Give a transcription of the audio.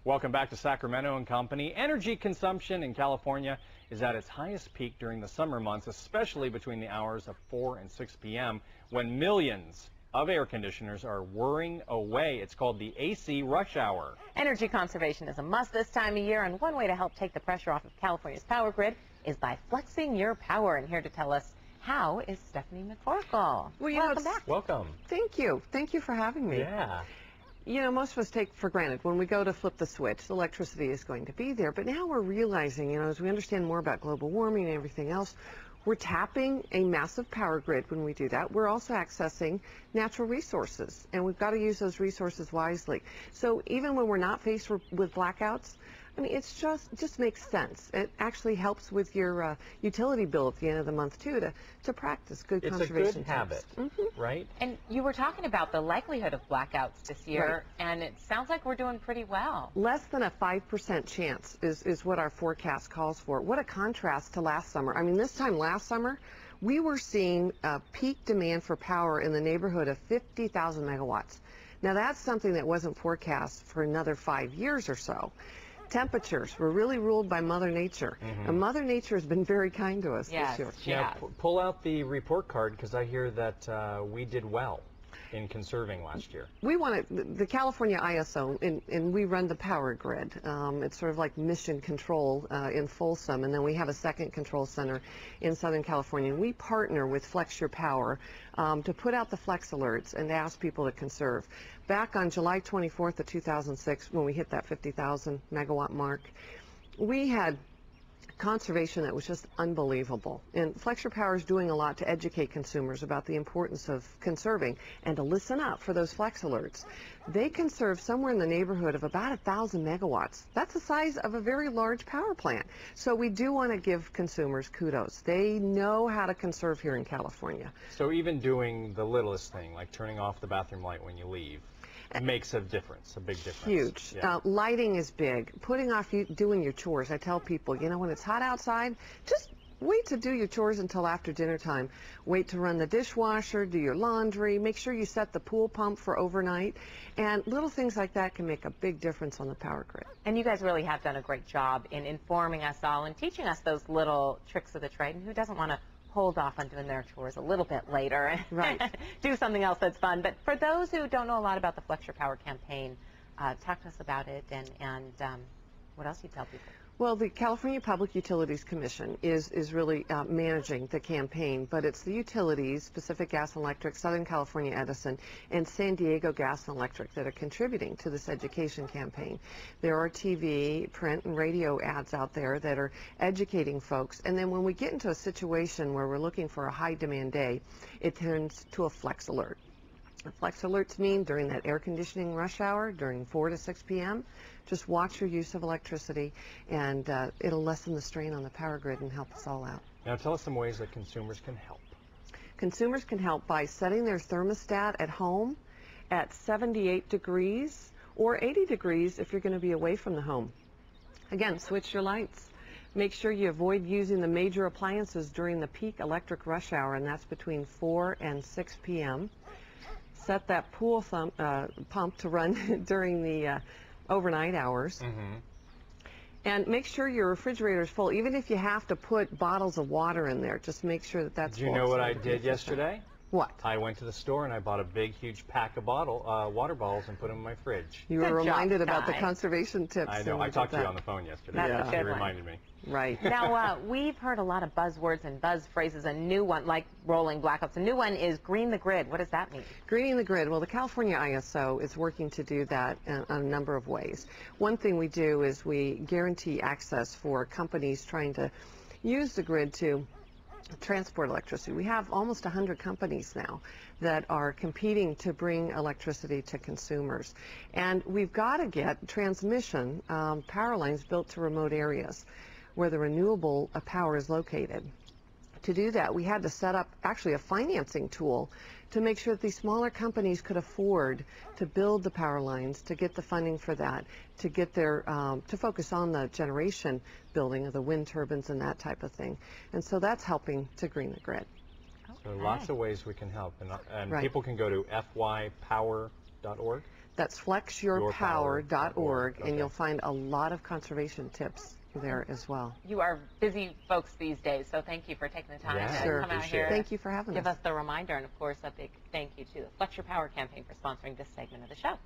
Welcome back to Sacramento and Company. Energy consumption in California is at its highest peak during the summer months, especially between the hours of 4 and 6 p.m. when millions of air conditioners are whirring away. It's called the AC rush hour. Energy conservation is a must this time of year, and one way to help take the pressure off of California's power grid is by flexing your power. And here to tell us how is Stephanie McCorkle. Well, Welcome back. Welcome. Thank you. Thank you for having me. Yeah. You know, most of us take for granted when we go to flip the switch, the electricity is going to be there. But now we're realizing, you know, as we understand more about global warming and everything else, we're tapping a massive power grid when we do that. We're also accessing natural resources, and we've got to use those resources wisely. So even when we're not faced with blackouts, I mean, it's just makes sense. It actually helps with your utility bill at the end of the month, too, to practice good conservation. It's a good habit, right? And you were talking about the likelihood of blackouts this year, and it sounds like we're doing pretty well. Less than a 5% chance is what our forecast calls for. What a contrast to last summer. I mean, this time last summer, we were seeing peak demand for power in the neighborhood of 50,000 megawatts. Now, that's something that wasn't forecast for another 5 years or so. Temperatures were really ruled by Mother Nature. And Mother Nature has been very kind to us this year. Yeah, pull out the report card, because I hear that we did well in conserving last year. We want the California ISO, and we run the power grid. It's sort of like mission control in Folsom, and then we have a second control center in Southern California. And we partner with Flex Your Power to put out the flex alerts and to ask people to conserve. Back on July 24th of 2006, when we hit that 50,000 megawatt mark, we had conservation that was just unbelievable. And Flex Your Power is doing a lot to educate consumers about the importance of conserving and to listen up for those flex alerts. They conserve somewhere in the neighborhood of about 1,000 megawatts. That's the size of a very large power plant. So we do want to give consumers kudos. They know how to conserve here in California. So even doing the littlest thing, like turning off the bathroom light when you leave, makes a difference, a big difference. Huge. Yeah. Lighting is big. Putting off doing your chores. I tell people, you know, when it's hot outside, just wait to do your chores until after dinner time. Wait to run the dishwasher, do your laundry, make sure you set the pool pump for overnight. And little things like that can make a big difference on the power grid. And you guys really have done a great job in informing us all and teaching us those little tricks of the trade. And who doesn't want to hold off on doing their chores a little bit later and do something else that's fun. But for those who don't know a lot about the Flex Your Power campaign, talk to us about it and what else you tell people. Well, the California Public Utilities Commission is really managing the campaign, but it's the utilities, Pacific Gas and Electric, Southern California Edison, and San Diego Gas and Electric that are contributing to this education campaign. There are TV, print, and radio ads out there that are educating folks, and then when we get into a situation where we're looking for a high demand day, it turns to a flex alert. Flex alerts mean during that air conditioning rush hour, during 4 to 6 p.m., just watch your use of electricity, and it'll lessen the strain on the power grid and help us all out. Now tell us some ways that consumers can help. Consumers can help by setting their thermostat at home at 78 degrees or 80 degrees if you're going to be away from the home. Again, switch your lights. Make sure you avoid using the major appliances during the peak electric rush hour, and that's between 4 and 6 p.m. Set that pool pump to run during the overnight hours. And make sure your refrigerator is full. Even if you have to put bottles of water in there, just make sure that that's full. Do you know what I did yesterday? What? I went to the store and I bought a big, huge pack of water bottles and put them in my fridge. You were reminded about the conservation tips. I know. I talked to you on the phone yesterday. That's a good one. Reminded me. Right. Now, we've heard a lot of buzzwords and buzz phrases. A new one, like rolling blackouts. A new one is green the grid. What does that mean? Greening the grid. Well, the California ISO is working to do that in a number of ways. One thing we do is we guarantee access for companies trying to use the grid to transport electricity. We have almost 100 companies now that are competing to bring electricity to consumers. And we've got to get transmission power lines built to remote areas where the renewable power is located. To do that, we had to set up actually a financing tool to make sure that these smaller companies could afford to build the power lines, to get the funding for that, to get their to focus on the generation building of the wind turbines and that type of thing. And so that's helping to green the grid. So lots of ways we can help, and people can go to fypower.org. That's flexyourpower.org, Okay. and you'll find a lot of conservation tips there as well. You are busy folks these days, so thank you for taking the time Yeah, to come out here. Thank you for having Give us. us the reminder, and of course, a big thank you to the Flex Your Power campaign for sponsoring this segment of the show.